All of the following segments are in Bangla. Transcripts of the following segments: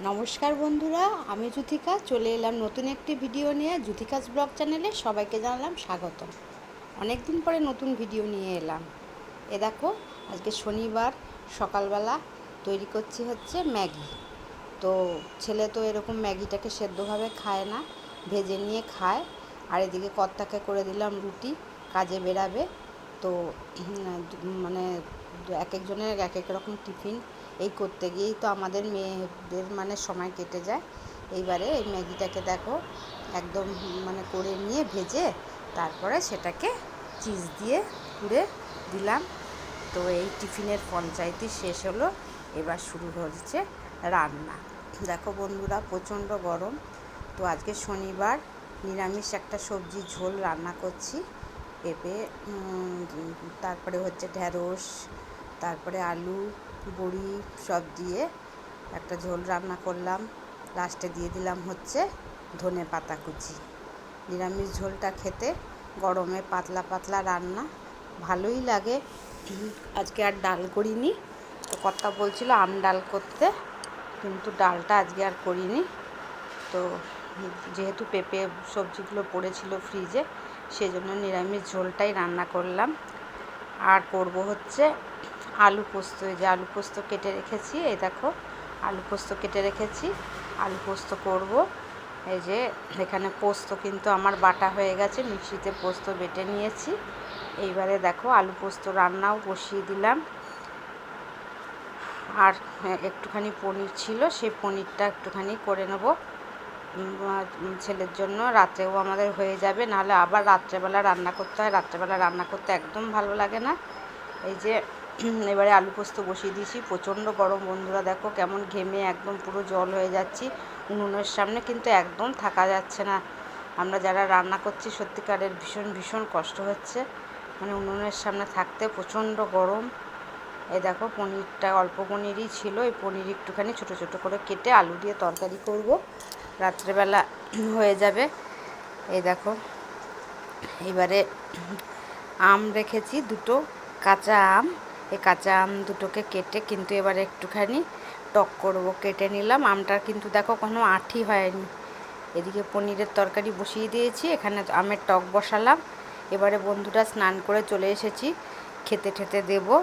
নমস্কার বন্ধুরা, আমি যুথিকা চলে এলাম নতুন একটি ভিডিও নিয়ে। যুথিকাস ব্লগ চ্যানেলে সবাইকে জানালাম স্বাগতম। অনেক দিন পরে নতুন ভিডিও নিয়ে এলাম। দেখো, আজকে শনিবার সকালবেলা তৈরি করছি হচ্ছে ম্যাগি। তো ছেলে তো এরকম ম্যাগিটাকে সেদ্ধভাবে খায় না, ভেজে নিয়ে খায়। আর এদিকে কর্তাকে করে দিলাম রুটি, কাজে বেরাবে। তো মানে এক একজনের এক এক রকম টিফিন এই করতে গিয়েই তো আমাদের মেয়েদের মানে সময় কেটে যায়। এইবারে এই ম্যাগিটাকে দেখো একদম করে নিয়ে ভেজে তারপরে সেটাকে চিজ দিয়ে পুড়ে দিলাম। তো এই টিফিনের পঞ্চায়েতই শেষ হলো, এবার শুরু হচ্ছে রান্না। দেখো বন্ধুরা, প্রচণ্ড গরম। তো আজকে শনিবার নিরামিষ একটা সবজি ঝোল রান্না করছি। পেঁপে, তারপরে হচ্ছে ঢ্যাঁড়স, তারপরে আলু বড়ি সব দিয়ে একটা ঝোল রান্না করলাম। লাস্টে দিয়ে দিলাম হচ্ছে ধনে পাতা কুচি। নিরামিষ ঝোলটা খেতে গরমে পাতলা পাতলা রান্না ভালোই লাগে। আজকে আর ডাল করিনি, তো কর্তা বলছিল আম ডাল করতে, কিন্তু ডালটা আজকে আর করিনি। তো যেহেতু পেঁপে সবজিগুলো পড়েছিল ফ্রিজে, সেজন্য নিরামিষ ঝোলটাই রান্না করলাম। আর করব হচ্ছে আলু পোস্ত। এই যে আলু পোস্ত কেটে রেখেছি, এই দেখো আলু পোস্ত কেটে রেখেছি, আলু পোস্ত করব। এই যে এখানে পোস্ত কিন্তু আমার বাটা হয়ে গেছে, মিক্সিতে পোস্ত বেটে নিয়েছি। এইবারে দেখো আলু পোস্ত রান্নাও বসিয়ে দিলাম। আর একটুখানি পনির ছিল, সেই পনিরটা একটুখানি করে নেব ছেলের জন্য। রাত্রেও আমাদের হয়ে যাবে, নাহলে আবার রাত্রেবেলা রান্না করতে হয়। রাত্রেবেলা রান্না করতে একদম ভালো লাগে না। এই যে এবারে আলু পোস্ত বসিয়ে দিয়েছি। প্রচণ্ড গরম বন্ধুরা, দেখো কেমন ঘেমে একদম পুরো জল হয়ে যাচ্ছি। উনুনের সামনে কিন্তু একদম থাকা যাচ্ছে না। আমরা যারা রান্না করছি সত্যিকারের ভীষণ ভীষণ কষ্ট হচ্ছে, উনুনের সামনে থাকতে প্রচণ্ড গরম। এই দেখো পনিরটা অল্প পনিরই ছিল, এই পনির একটুখানি ছোটো ছোটো করে কেটে আলু দিয়ে তরকারি করব, রাত্রেবেলা হয়ে যাবে। এই দেখো এবারে আম রেখেছি দুটো, কাঁচা আম। এই কাঁচা আম দুটোকে কেটে কিন্তু এবারে একটুখানি টক করব, কেটে নিলাম। আমটার কিন্তু দেখো কোনো আঁঠি হয়নি। এদিকে পনিরের তরকারি বসিয়ে দিয়েছি, এখানে আমের টক বসালাম। এবারে বন্ধুরা স্নান করে চলে এসেছি, খেতে ঠেতে দেবো।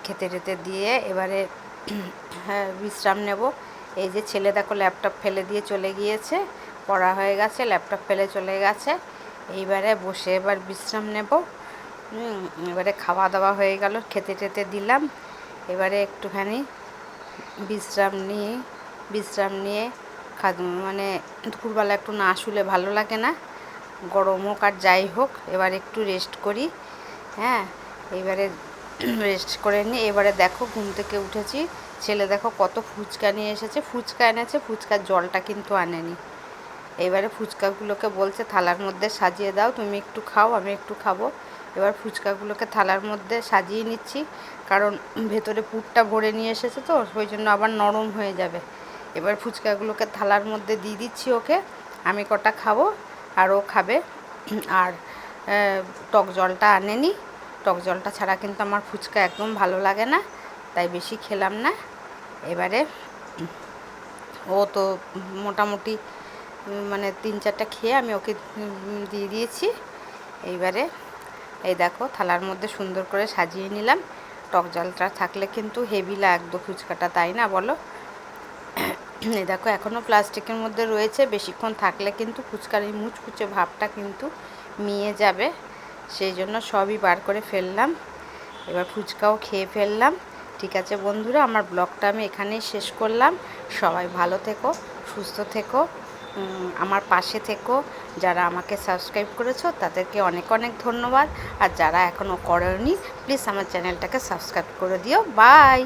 খেতে টেতে দিয়ে এবারে বিশ্রাম নেব। এই যে ছেলে দেখো ল্যাপটপ ফেলে দিয়ে চলে গিয়েছে, পড়া হয়ে গেছে, ল্যাপটপ ফেলে চলে গেছে। এইবারে বসে এবার বিশ্রাম নেব। এবারে খাওয়া দাওয়া হয়ে গেল, খেতে টেতে দিলাম। এবারে একটুখানি বিশ্রাম নিয়ে দুপুরবেলা একটু না শুলে ভালো লাগে না, গরম হোক আর যাই হোক, এবার একটু রেস্ট করি। হ্যাঁ, এইবারে রেস্ট করে নিয়ে এবারে দেখো ঘুম থেকে উঠেছি। ছেলে দেখো কত ফুচকা নিয়ে এসেছে, ফুচকা এনেছে, ফুচকার জলটা কিন্তু আনেনি। এবারে ফুচকাগুলোকে বলছে থালার মধ্যে সাজিয়ে দাও, তুমি একটু খাও আমি একটু খাবো। এবার ফুচকাগুলোকে থালার মধ্যে সাজিয়ে নিচ্ছি, কারণ ভেতরে পুরটা ভরে নিয়ে এসেছে তো, ওই জন্য আবার নরম হয়ে যাবে। এবার ফুচকাগুলোকে থালার মধ্যে দিয়ে দিচ্ছি ওকে, আমি কটা খাবো আর ও খাবে। আর টক জলটা আনেনি, টক জলটা ছাড়া কিন্তু আমার ফুচকা একদম ভালো লাগে না, তাই বেশি খেলাম না। এবারে ও তো মোটামুটি 3-4টা খেয়ে আমি ওকে দিয়ে দিয়েছি। এইবারে এই দেখো থালার মধ্যে সুন্দর করে সাজিয়ে নিলাম। টক জলটা থাকলে কিন্তু হেভি লাগতো ফুচকাটা, তাই না বলো? এই দেখো এখনও প্লাস্টিকের মধ্যে রয়েছে, বেশিক্ষণ থাকলে কিন্তু ফুচকার এই মুচকুচে ভাবটা কিন্তু মিয়ে যাবে, সেই জন্য সবই বার করে ফেললাম। এবার ফুচকাও খেয়ে ফেললাম। ঠিক আছে বন্ধুরা, আমার ব্লগটা আমি এখানেই শেষ করলাম। সবাই ভালো থেকো, সুস্থ থেকো, আমার পাশে থেকো। যারা আমাকে সাবস্ক্রাইব করেছো তাদেরকে অনেক অনেক ধন্যবাদ। আর যারা এখনও করেনি প্লিজ আমার চ্যানেলটাকে সাবস্ক্রাইব করে দিও। বাই।